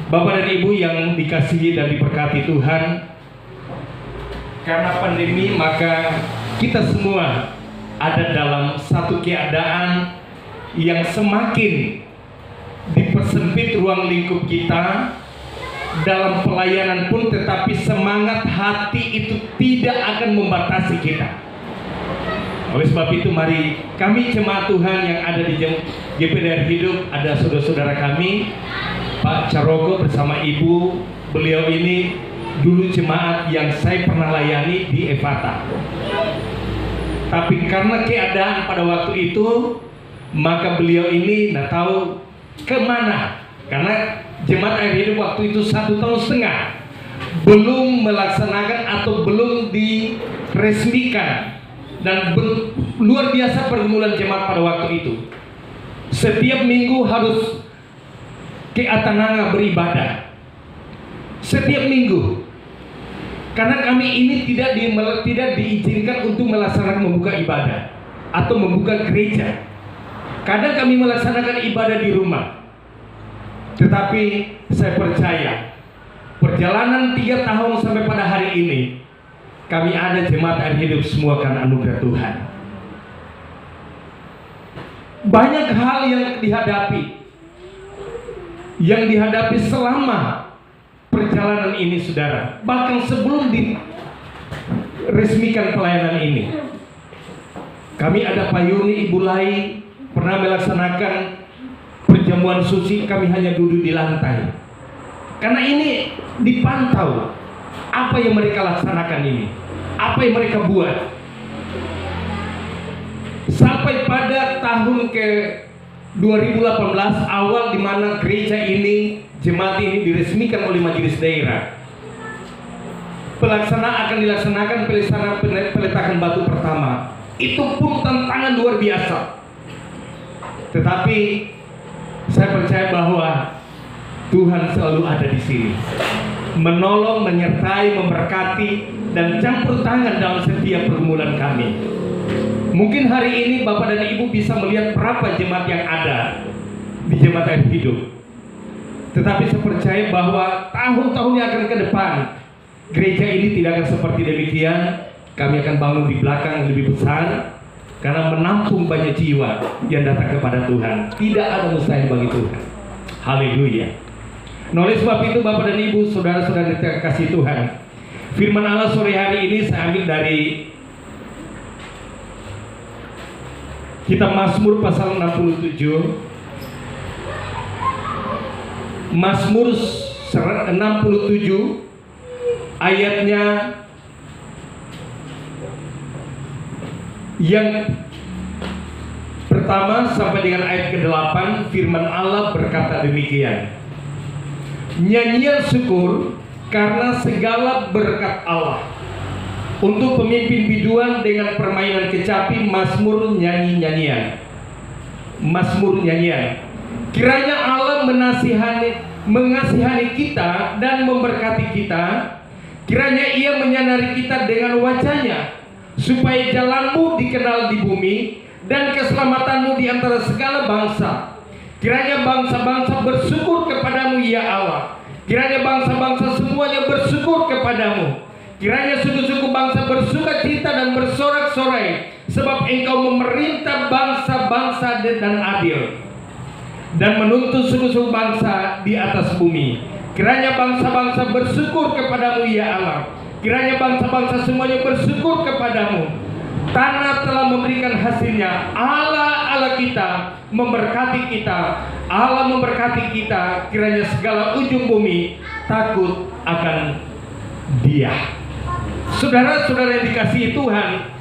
Bapak dan Ibu yang dikasihi dan diberkati Tuhan, karena pandemi maka kita semua ada dalam satu keadaan yang semakin dipersempit ruang lingkup kita dalam pelayanan pun, tetapi semangat hati itu tidak akan membatasi kita. Oleh sebab itu mari kami jemaat Tuhan yang ada di GPDR Hidup, ada saudara-saudara kami Pak Carogo bersama Ibu. Beliau ini dulu jemaat yang saya pernah layani di Evata. Tapi karena keadaan pada waktu itu, maka beliau ini tidak tahu kemana. Karena jemaat Air Hidup waktu itu 1,5 tahun belum melaksanakan atau belum diresmikan. Dan luar biasa pergumulan jemaat pada waktu itu. Setiap minggu harus ke Atananga beribadah. Setiap minggu. Karena kami ini tidak diizinkan untuk melaksanakan membuka ibadah atau membuka gereja. Kadang kami melaksanakan ibadah di rumah. Tetapi saya percaya perjalanan 3 tahun sampai pada hari ini, kami ada jemaat Air Hidup semua karena anugerah Tuhan. Banyak hal yang dihadapi selama perjalanan ini, saudara. Bahkan sebelum diresmikan pelayanan ini, kami ada Pak Yuni, Ibu Lai pernah melaksanakan perjamuan suci. Kami hanya duduk di lantai karena ini dipantau apa yang mereka laksanakan ini, apa yang mereka buat. Sampai pada tahun ke 2018 awal, di mana gereja ini, jemaat ini diresmikan oleh majelis daerah. Akan dilaksanakan peletakan batu pertama. Itu pun tantangan luar biasa. Tetapi saya percaya bahwa Tuhan selalu ada di sini, menolong, menyertai, memberkati, dan campur tangan dalam setiap pergumulan kami. Mungkin hari ini Bapak dan Ibu bisa melihat berapa jemaat yang ada di jemaat Air Hidup. Tetapi saya percaya bahwa tahun-tahun yang akan ke depan, gereja ini tidak akan seperti demikian. Kami akan bangun di belakang yang lebih besar, karena menampung banyak jiwa yang datang kepada Tuhan. Tidak ada mustahil bagi Tuhan. Haleluya. Nah, oleh sebab itu Bapak dan Ibu, saudara-saudara yang kasih Tuhan, firman Allah sore hari ini saya ambil dari kitab Mazmur pasal 67. Mazmur 67 ayatnya yang pertama sampai dengan ayat ke-8. Firman Allah berkata demikian: nyanyian syukur karena segala berkat Allah, untuk pemimpin biduan dengan permainan kecapi, mazmur nyanyian. Mazmur nyanyian. Kiranya Allah mengasihani kita dan memberkati kita. Kiranya Ia menyinari kita dengan wajah-Nya, supaya jalanmu dikenal di bumi dan keselamatanmu di antara segala bangsa. Kiranya bangsa-bangsa bersyukur kepadamu, ya Allah. Kiranya bangsa-bangsa semuanya bersyukur kepadamu. Kiranya suku-suku bangsa bersuka cita dan bersorak-sorai, sebab Engkau memerintah bangsa-bangsa dan adil, dan menuntut suku-suku bangsa di atas bumi. Kiranya bangsa-bangsa bersyukur kepadamu, ya Allah. Kiranya bangsa-bangsa semuanya bersyukur kepadamu. Tanah telah memberikan hasilnya. Allah kita memberkati kita. Allah memberkati kita. Kiranya segala ujung bumi takut akan Dia. Saudara-saudara yang dikasihi Tuhan,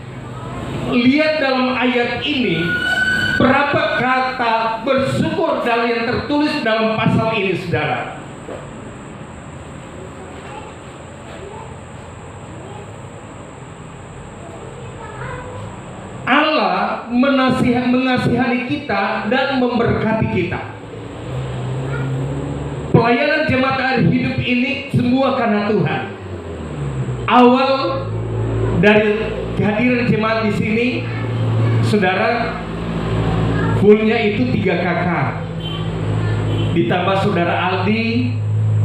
lihat dalam ayat ini berapa kata bersyukur yang tertulis dalam pasal ini, saudara. Allah mengasihani kita dan memberkati kita. Pelayanan jemaat Air Hidup ini semua karena Tuhan. Awal dari kehadiran jemaat di sini, saudara, fullnya itu 3 kakak, ditambah saudara Aldi,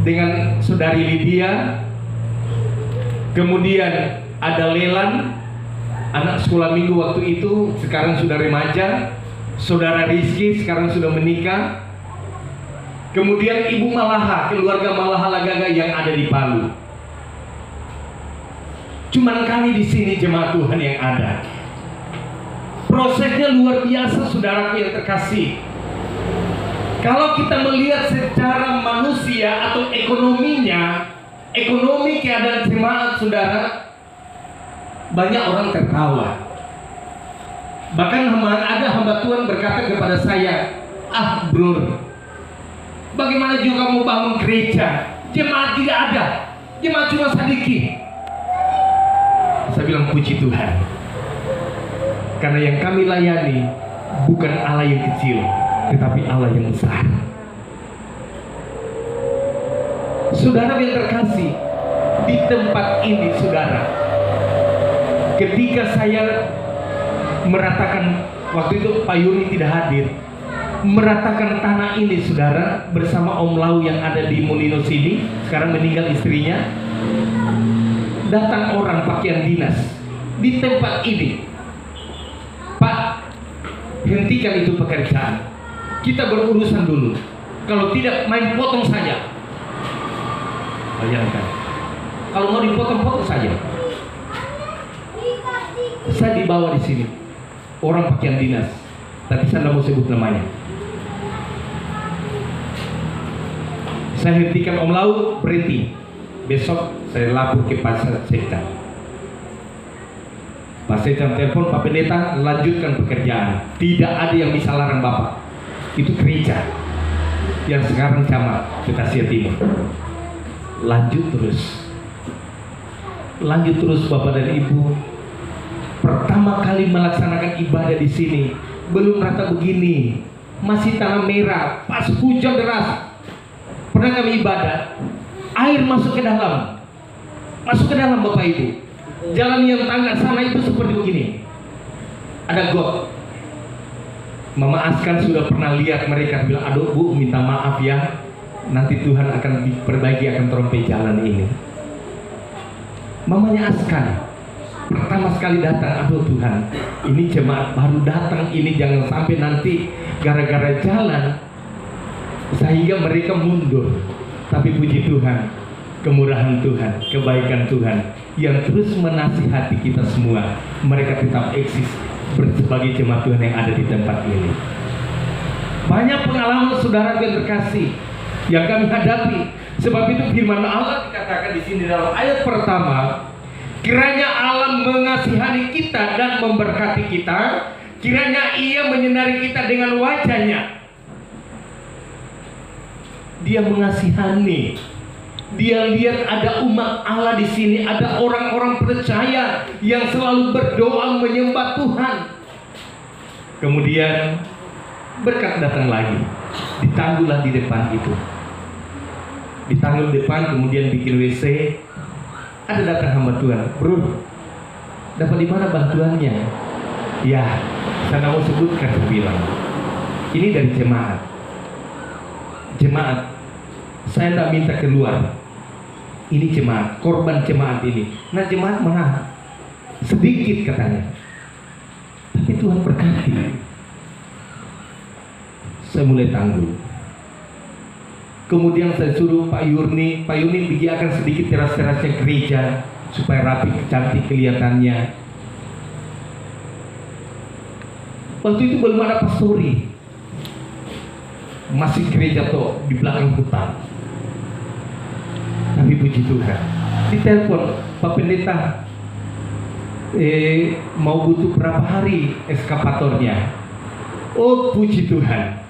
dengan saudari Lydia. Kemudian ada Lelan, anak sekolah minggu waktu itu, sekarang sudah remaja. Saudara Rizky sekarang sudah menikah. Kemudian Ibu Malaha, keluarga Malaha Lagaga yang ada di Palu. Cuman kami di sini jemaat Tuhan yang ada. Prosesnya luar biasa, saudaraku yang terkasih. Kalau kita melihat secara manusia atau ekonominya, ekonomi keadaan jemaat saudara, banyak orang tertawa. Bahkan ada hamba Tuhan berkata kepada saya, "Ah bro, bagaimana juga mau bangun gereja? Jemaat tidak ada, jemaat cuma sedikit." Saya bilang puji Tuhan, karena yang kami layani bukan Allah yang kecil, tetapi Allah yang besar. Saudara yang terkasih, di tempat ini saudara, ketika saya meratakan, waktu itu Pak Yuri tidak hadir, meratakan tanah ini saudara bersama Om Lau yang ada di Molino sini, sekarang meninggal istrinya. Datang orang pakaian dinas di tempat ini, "Pak, hentikan itu pekerjaan, kita berurusan dulu, kalau tidak main potong saja." Bayangkan, kalau mau dipotong-potong saja. Saya dibawa di sini, orang pakaian dinas, tapi saya tidak mau sebut namanya. Saya hentikan Om Lau, berhenti. Besok saya lapor ke Pak Setan. Pak Setan telepon Pak Pendeta, lanjutkan pekerjaan. Tidak ada yang bisa larang Bapak. Itu gereja yang sekarang camat Petasia Timur. Lanjut terus Bapak dan Ibu. Pertama kali melaksanakan ibadah di sini belum rata begini, masih tanah merah, pas hujan deras. Pernah kami ibadah, air masuk ke dalam Bapak Ibu. Jalan yang tangga sana itu seperti begini, ada got. Mama Askan sudah pernah lihat mereka, bilang, "Aduh Bu, minta maaf ya, nanti Tuhan akan diperbaiki, akan terompet jalan ini." Mamanya Askan pertama sekali datang, "Aduh Tuhan, ini jemaat baru datang ini, jangan sampai nanti gara-gara jalan sehingga mereka mundur." Tapi puji Tuhan, kemurahan Tuhan, kebaikan Tuhan yang terus menasihati kita semua, mereka tetap eksis sebagai jemaat Tuhan yang ada di tempat ini. Banyak pengalaman saudara yang terkasih yang kami hadapi. Sebab itu firman Allah dikatakan di sini dalam ayat pertama, kiranya Allah mengasihani kita dan memberkati kita, kiranya Ia menyinari kita dengan wajah-Nya. Dia mengasihani. Dia lihat ada umat Allah di sini, ada orang-orang percaya yang selalu berdoa menyembah Tuhan. Kemudian berkat datang lagi, ditanggullah di depan itu, ditanggul depan, kemudian bikin WC. Ada datang hamba Tuhan, "Bro, dapat di mana bantuannya?" "Ya, saya mau sebutkan," saya bilang, "ini dari jemaat. Saya tidak minta keluar. Ini jemaat, korban jemaat ini." Nah, jemaat mana? Sedikit katanya. Tapi Tuhan berkati. Saya mulai tanggul. Kemudian saya suruh Pak Yurni biarkan sedikit teras-terasnya gereja supaya rapi, cantik kelihatannya. Waktu itu belum ada pastori, masih gereja toh di belakang hutan. Tapi puji Tuhan, ditelepon, "Pak Pendeta, mau butuh berapa hari eskapatornya?" Oh puji Tuhan.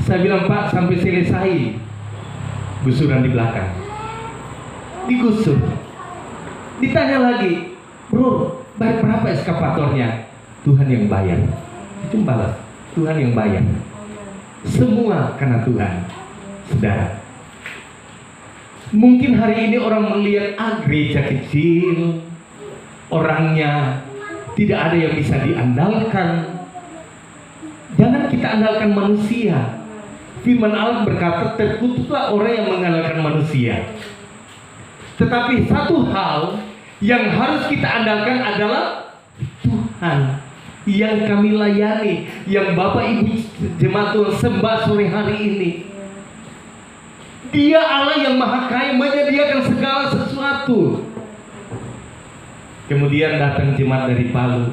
Saya bilang, "Pak, sampai selesai gusuran di belakang." Digusur. Ditanya lagi, "Bro, bayar berapa eskapatornya?" "Tuhan yang bayar." Itu balas, Tuhan yang bayar. Semua karena Tuhan. Saudara, mungkin hari ini orang melihat gereja kecil, orangnya tidak ada yang bisa diandalkan. Jangan kita andalkan manusia, Firman Allah berkata, terkutuklah orang yang mengandalkan manusia. Tetapi satu hal yang harus kita andalkan adalah Tuhan yang kami layani, yang Bapak Ibu jemaat Tuhan sembah sore hari ini. Dia Allah yang Maha Kaya, menyediakan segala sesuatu. Kemudian datang jemaat dari Palu.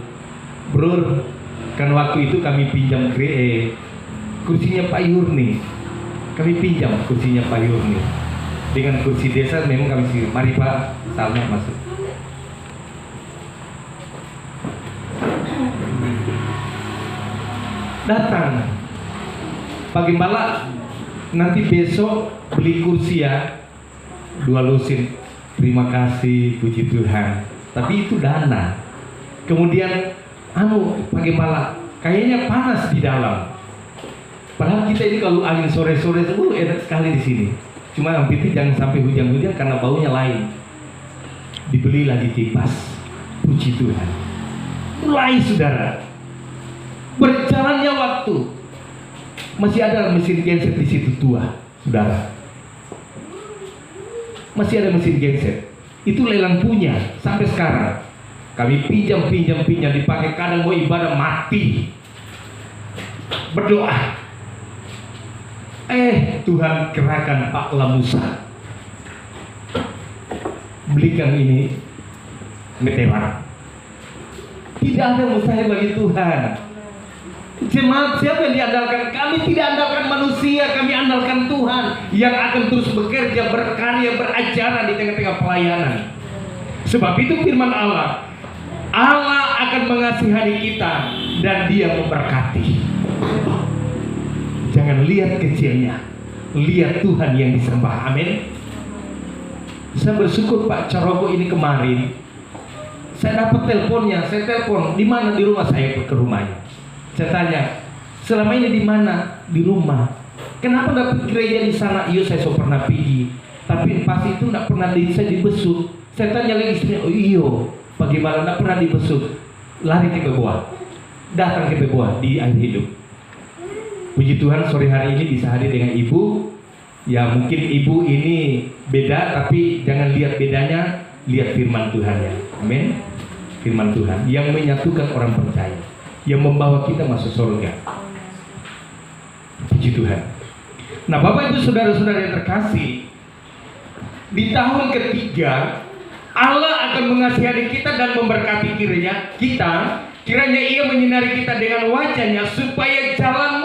Bro, kan waktu itu kami pinjam kursinya Pak Yurni. Kami pinjam kursinya Pak Yurni. Dengan kursi desa memang kami sih. Mari Pak, salamnya masuk. Datang Pak Gembala, nanti besok beli kursi ya, 2 lusin. Terima kasih, puji Tuhan. Tapi itu dana. Kemudian Pak Gembala, kayaknya panas di dalam. Padahal kita ini kalau angin sore-sore enak sekali di sini. Cuma yang penting jangan sampai hujan-hujan karena baunya lain. Dibeli lagi kipas. Puji Tuhan. Mulai saudara. Berjalannya waktu. Masih ada mesin genset di situ tua, saudara. Masih ada mesin genset. Itu lelang punya sampai sekarang. Kami pinjam dipakai, kadang mau ibadah mati. Berdoa. Tuhan kerahkan Pak Lamusa, belikan ini meteor. Tidak ada mustahil bagi Tuhan. Jemaat, siapa yang diandalkan? Kami tidak andalkan manusia, kami andalkan Tuhan yang akan terus bekerja, berkarya, beracara di tengah-tengah pelayanan. Sebab itu firman Allah, Allah akan mengasihani kita dan Dia memberkati. Jangan lihat kecilnya, lihat Tuhan yang disembah. Amin. Saya bersyukur Pak Carogo ini kemarin, saya dapat teleponnya. Saya telepon, di mana? Di rumah saya, ke rumahnya. Saya tanya, selama ini di mana? Di rumah. Kenapa dapat gereja di sana? Iya, saya so pernah pergi, tapi pas itu tidak pernah saya dibesuk. Saya tanya lagi istrinya, oh iyo, bagaimana tidak pernah dibesuk? Lari ke Beboa, datang ke Beboa di akhir hidup. Puji Tuhan, sore hari ini bisa hadir dengan ibu. Ya mungkin ibu ini beda, tapi jangan lihat bedanya, lihat firman Tuhan ya. Amin. Firman Tuhan yang menyatukan orang percaya, yang membawa kita masuk surga. Puji Tuhan. Nah Bapak Ibu saudara-saudara yang terkasih, di tahun ketiga Allah akan mengasihani kita dan memberkati kiranya Ia menyinari kita dengan wajahnya, supaya jalan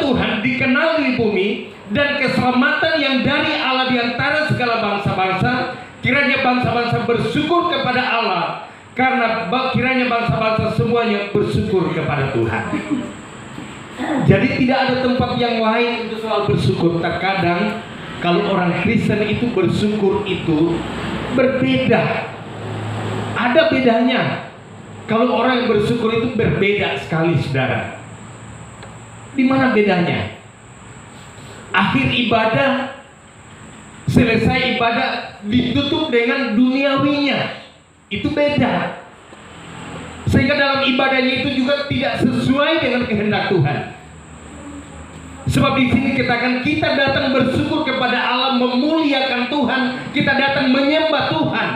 Tuhan dikenal di bumi, dan keselamatan yang dari Allah di antara segala bangsa-bangsa. Kiranya bangsa-bangsa bersyukur kepada Allah, karena kiranya bangsa-bangsa semuanya bersyukur kepada Tuhan. Jadi tidak ada tempat yang lain untuk soal bersyukur. Terkadang kalau orang Kristen itu bersyukur itu berbeda. Ada bedanya. Kalau orang yang bersyukur itu berbeda sekali, saudara. Di mana bedanya? Akhir ibadah, selesai ibadah ditutup dengan duniawinya. Itu beda. Sehingga dalam ibadahnya itu juga tidak sesuai dengan kehendak Tuhan. Sebab di sini katakan kita datang bersyukur kepada Allah, memuliakan Tuhan, kita datang menyembah Tuhan.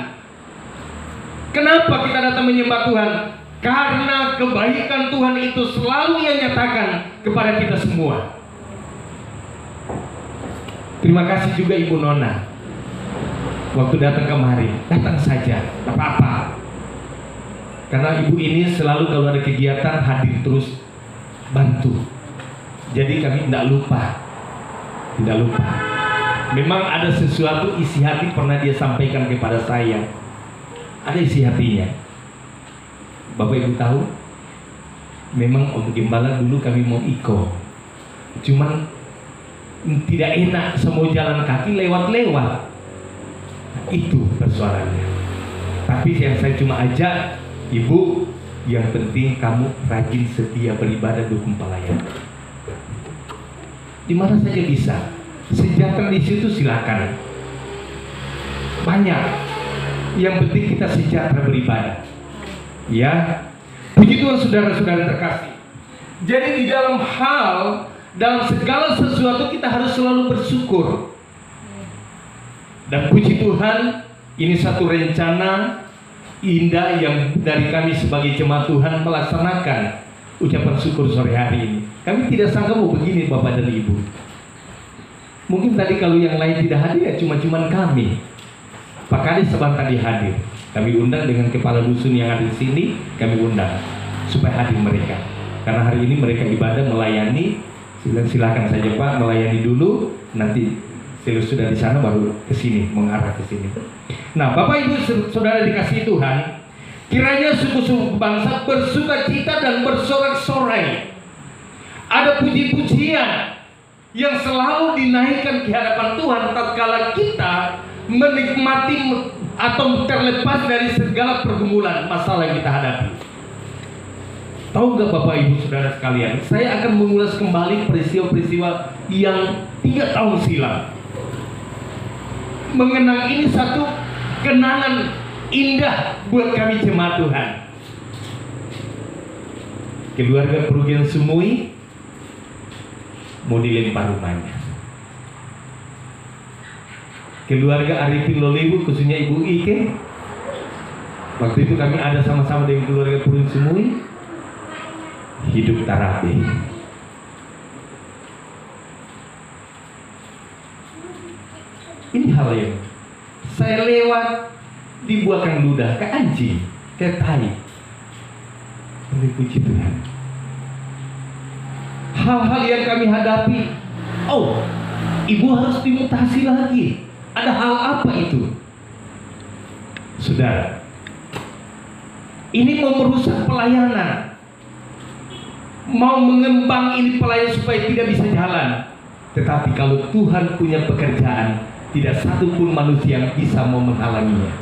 Kenapa kita datang menyembah Tuhan? Karena kebaikan Tuhan itu selalu Ia nyatakan kepada kita semua. Terima kasih juga Ibu Nona. Waktu datang kemari, datang saja, apa-apa. Karena ibu ini selalu kalau ada kegiatan hadir terus bantu. Jadi kami tidak lupa. Memang ada sesuatu isi hati pernah dia sampaikan kepada saya. Ada isi hatinya. Bapak Ibu tahu, memang Om Gembala dulu kami mau iko, cuman tidak enak semua jalan kaki lewat-lewat. Itu persoalannya. Tapi yang saya cuma ajak, Ibu, yang penting kamu rajin setia beribadah, dukung pelayan. Di mana saja bisa. Sejahtera di situ silakan. Banyak. Yang penting kita sejahtera beribadah. Ya. Puji Tuhan saudara-saudara terkasih. Jadi di dalam segala sesuatu kita harus selalu bersyukur. Dan puji Tuhan, ini satu rencana indah yang dari kami sebagai jemaat Tuhan melaksanakan ucapan syukur sore hari ini. Kami tidak sangka mau begini Bapak dan Ibu. Mungkin tadi kalau yang lain tidak hadir ya cuma kami. Pak Kades Seban tadi hadir. Kami undang dengan kepala dusun yang ada di sini, kami undang supaya hadir mereka. Karena hari ini mereka ibadah melayani. Silakan saja Pak melayani dulu, nanti sudah di sana baru ke sini, mengarah ke sini. Nah, Bapak Ibu Saudara dikasihi Tuhan, kiranya suku-suku bangsa bersuka cita dan bersorak-sorai. Ada puji-pujian yang selalu dinaikkan di hadapan Tuhan tatkala kita menikmati atau terlepas dari segala pergumulan masalah yang kita hadapi. Tahu gak Bapak Ibu Saudara sekalian, saya akan mengulas kembali peristiwa-peristiwa yang 3 tahun silam. Mengenang ini satu kenangan indah buat kami jemaat Tuhan. Keluarga Prugen Sumui mau dilempar rumahnya. Keluarga Arifin Lolibu, khususnya Ibu Ike, waktu itu kami ada sama-sama dengan keluarga Prugen Sumui, hidup tarabe. Ini hal yang saya lewat dibuahkan ludah ke anjing, ke tai. Tapi puji Tuhan, hal-hal yang kami hadapi, oh, ibu harus dimutasi lagi. Ada hal apa itu? Saudara, ini mau merusak pelayanan, mau mengembang ini pelayanan supaya tidak bisa jalan. Tetapi kalau Tuhan punya pekerjaan, tidak satu pun manusia yang bisa mau menghalanginya.